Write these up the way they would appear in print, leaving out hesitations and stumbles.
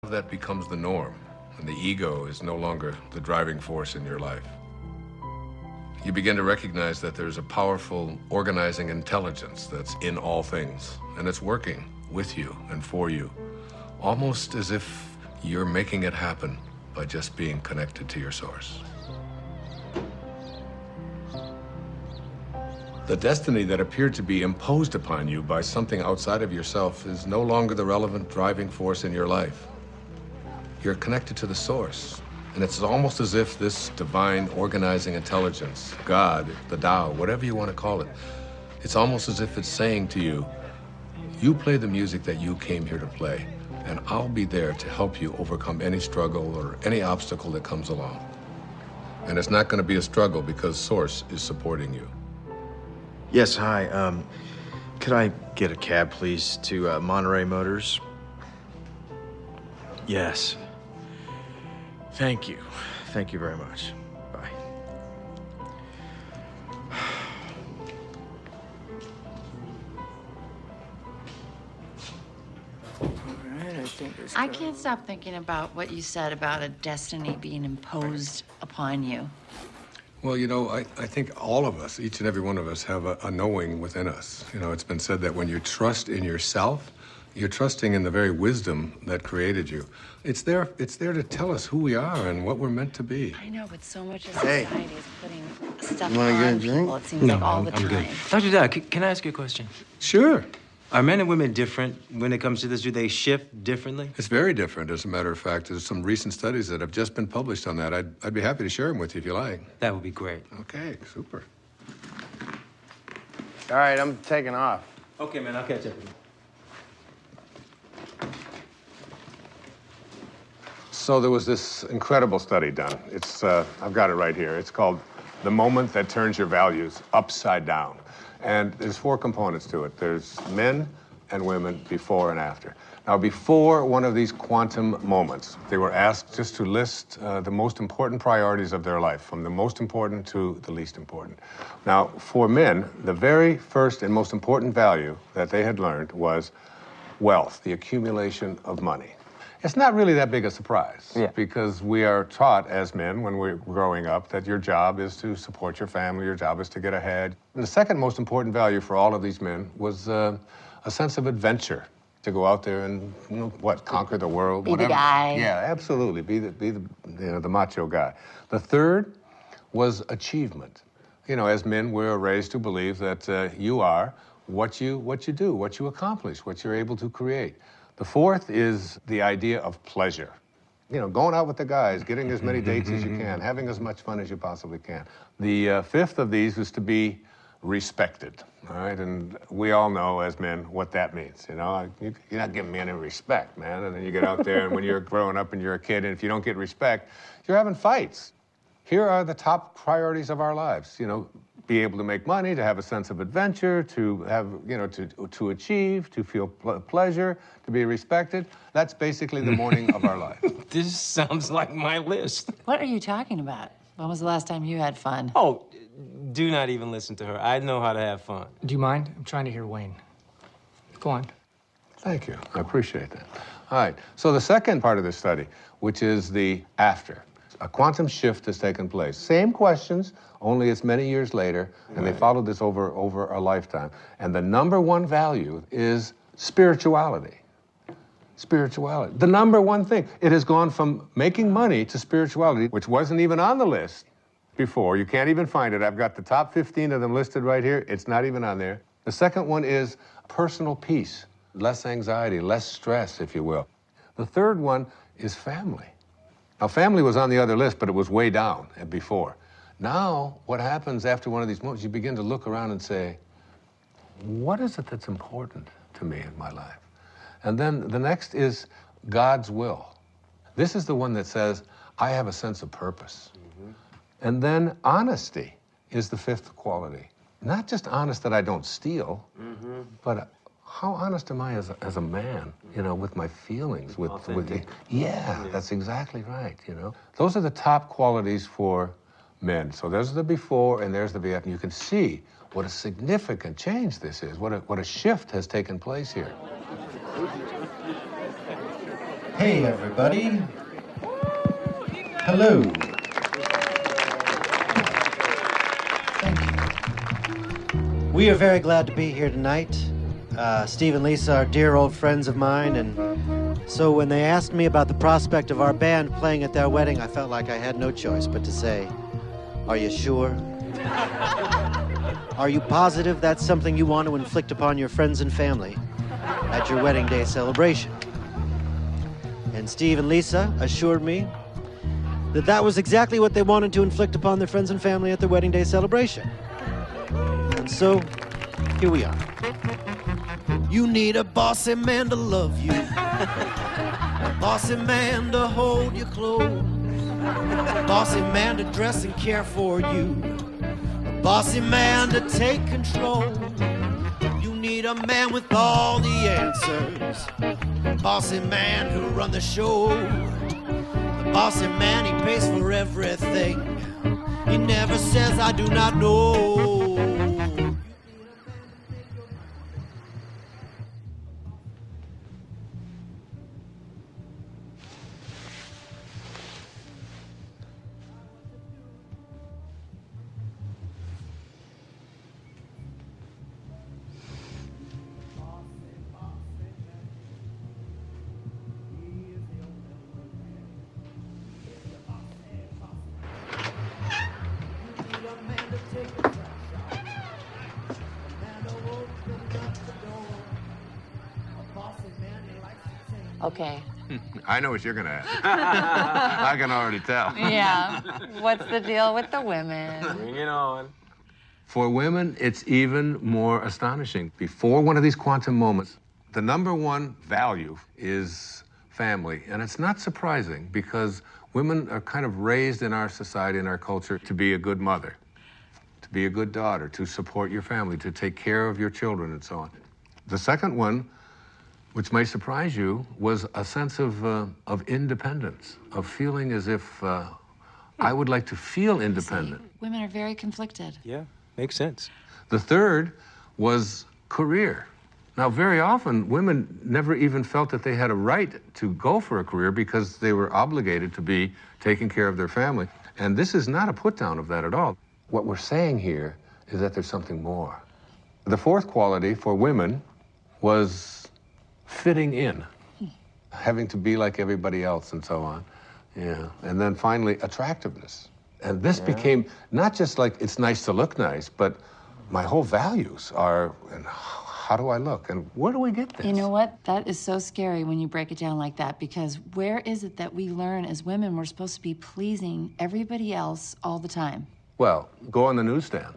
That becomes the norm, and the ego is no longer the driving force in your life. You begin to recognize that there's a powerful organizing intelligence that's in all things, and it's working with you and for you, almost as if you're making it happen by just being connected to your source. The destiny that appeared to be imposed upon you by something outside of yourself is no longer the relevant driving force in your life. You're connected to the source, and it's almost as if this divine organizing intelligence, God, the Tao, whatever you want to call it, it's almost as if it's saying to you, you play the music that you came here to play, and I'll be there to help you overcome any struggle or any obstacle that comes along. And it's not going to be a struggle because Source is supporting you. Yes, hi. Could I get a cab, please, to Monterey Motors? Yes. Thank you. Thank you very much. Bye. I can't stop thinking about what you said about a destiny being imposed upon you. Well, you know, I think all of us, each and every one of us, have a knowing within us. You know, it's been said that when you trust in yourself, you're trusting in the very wisdom that created you. It's there to tell us who we are and what we're meant to be. I know, but so much of society is putting stuff You wanna get a on drink? people. It seems like all the time. Good. Dr. Dyer, can I ask you a question? Sure. Are men and women different when it comes to this? Do they shift differently? It's very different, as a matter of fact. There's some recent studies that have just been published on that. I'd be happy to share them with you if you like. That would be great. Okay, super. All right, I'm taking off. Okay, man, I'll catch up with you. So there was this incredible study done. It's, I've got it right here. It's called The Moment That Turns Your Values Upside Down. And there's 4 components to it. There's men and women before and after. Now, before one of these quantum moments, they were asked just to list the most important priorities of their life, from the most important to the least important. Now, for men, the very first and most important value that they had learned was wealth, the accumulation of money. It's not really that big a surprise, because we are taught as men when we're growing up that your job is to support your family, your job is to get ahead. And the second most important value for all of these men was a sense of adventure, to go out there and, you know, conquer the world, Be the guy. Yeah, absolutely, be the macho guy. The third was achievement. You know, as men, we're raised to believe that you are what you do, what you accomplish, what you're able to create. The fourth is the idea of pleasure. You know, going out with the guys, getting as many dates as you can, having as much fun as you possibly can. The fifth of these is to be respected, all right? And we all know as men what that means, you know? You're not giving me any respect, man. And then you get out there, and when you're growing up and you're a kid, and if you don't get respect, you're having fights. Here are the top priorities of our lives, you know, be able to make money, to have a sense of adventure, to have, you know, to achieve, to feel pleasure, to be respected. That's basically the morning of our life. This sounds like my list. What are you talking about? When was the last time you had fun? Oh, do not even listen to her. I know how to have fun. Do you mind? I'm trying to hear Wayne. Go on. Thank you. I appreciate that. All right. So the second part of this study, which is the after. A quantum shift has taken place. Same questions, only it's many years later, and they followed this over a lifetime. And the number one value is spirituality. Spirituality. The number one thing. It has gone from making money to spirituality, which wasn't even on the list before. You can't even find it. I've got the top 15 of them listed right here. It's not even on there. The second one is personal peace, less anxiety, less stress, if you will. The third one is family. Now, family was on the other list, but it was way down before. Now, what happens after one of these moments, you begin to look around and say, what is it that's important to me in my life? And then the next is God's will. This is the one that says, I have a sense of purpose. And then honesty is the fifth quality. Not just honest that I don't steal, but how honest am I as a man, you know, with my feelings, with yeah, that's exactly right, you know. Those are the top qualities for men. So there's the before and there's the after. You can see what a significant change this is, what a shift has taken place here. Hey, everybody. Hello. Thank you. We are very glad to be here tonight. Steve and Lisa are dear old friends of mine, and so when they asked me about the prospect of our band playing at their wedding, I felt like I had no choice but to say, "Are you sure? Are you positive that's something you want to inflict upon your friends and family at your wedding day celebration?" And Steve and Lisa assured me that that was exactly what they wanted to inflict upon their friends and family at their wedding day celebration. And so, here we are. You need a bossy man to love you, a bossy man to hold you close, a bossy man to dress and care for you, a bossy man to take control. You need a man with all the answers, a bossy man who run the show. The bossy man, he pays for everything. He never says, "I do not know." Okay. I know what you're going to ask. I can already tell. Yeah. What's the deal with the women? Bring it on. For women, it's even more astonishing. Before one of these quantum moments, the number one value is family. And it's not surprising because women are kind of raised in our society, in our culture, to be a good mother, to be a good daughter, to support your family, to take care of your children, and so on. The second one, which may surprise you, was a sense of independence, of feeling as if I would like to feel independent. See, women are very conflicted. Yeah, makes sense. The third was career. Now, very often, women never even felt that they had a right to go for a career because they were obligated to be taking care of their family. And this is not a put-down of that at all. What we're saying here is that there's something more. The fourth quality for women was fitting in, having to be like everybody else and so on. Yeah. And then finally, attractiveness. And this became not just like it's nice to look nice, but my whole values are, and how do I look? And where do we get this? You know what? That is so scary when you break it down like that, because where is it that we learn as women we're supposed to be pleasing everybody else all the time? Well, go on the newsstand.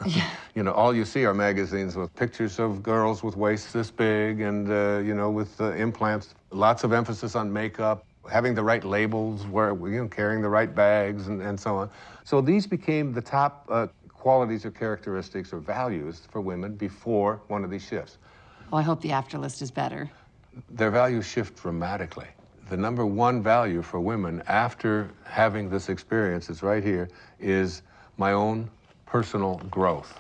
Yeah. You know, all you see are magazines with pictures of girls with waists this big and, you know, with implants, lots of emphasis on makeup, having the right labels, carrying the right bags and so on. So these became the top qualities or characteristics or values for women before one of these shifts. Well, I hope the after list is better. Their values shift dramatically. The number one value for women after having this experience, it's right here, is my own personal growth.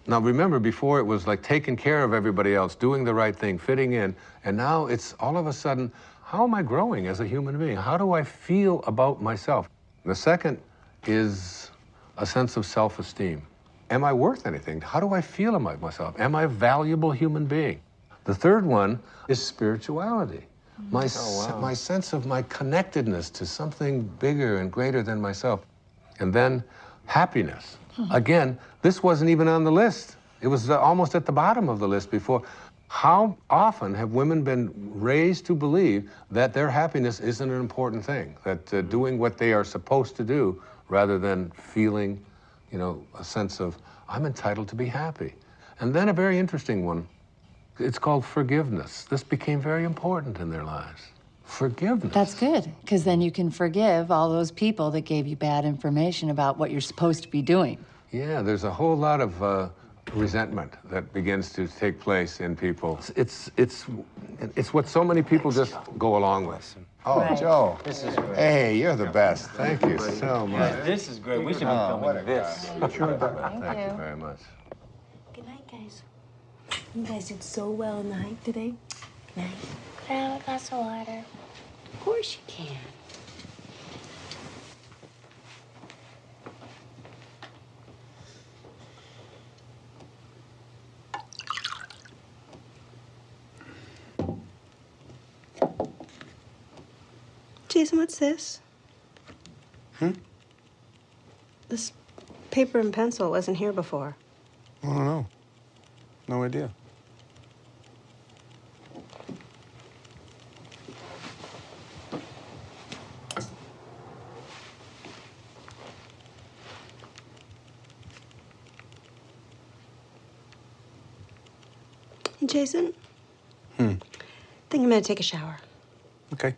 Now remember, before it was like taking care of everybody else, doing the right thing, fitting in, and now it's all of a sudden, how am I growing as a human being? How do I feel about myself? The second is a sense of self-esteem. Am I worth anything? How do I feel about myself? Am I a valuable human being? The third one is spirituality. My sense of my connectedness to something bigger and greater than myself. And then happiness. Again, this wasn't even on the list. It was almost at the bottom of the list before. How often have women been raised to believe that their happiness isn't an important thing, that doing what they are supposed to do rather than feeling, you know, a sense of, I'm entitled to be happy. And then a very interesting one, it's called forgiveness. This became very important in their lives. Forgiveness. That's good, because then you can forgive all those people that gave you bad information about what you're supposed to be doing. Yeah, there's a whole lot of resentment that begins to take place in people. It's what so many people just go along with. Oh, right. Joe. This is great. Hey, you're the best. Thank you so much. This is great. We should be filming this. Thank you very much. Good night, guys. You guys did so well in the hike today. Good night. Can I have a glass of water? Of course you can. Jason, what's this? This paper and pencil wasn't here before. I don't know. No idea. Jason? I think I'm gonna take a shower. Okay.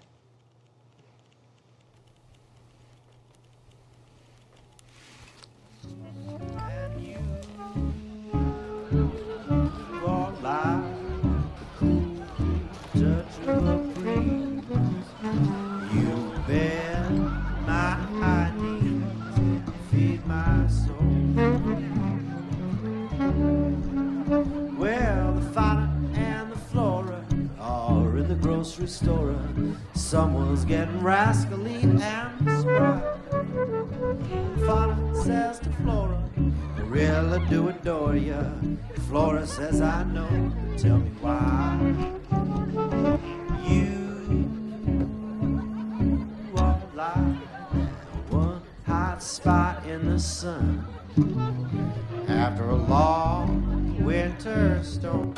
Well, the fauna and the flora are in the grocery store. Someone's getting rascally and spry. Fauna says to Flora, I really do adore ya. Flora says, I know, tell me why. You are like one hot spot in the sun after a long winter storm.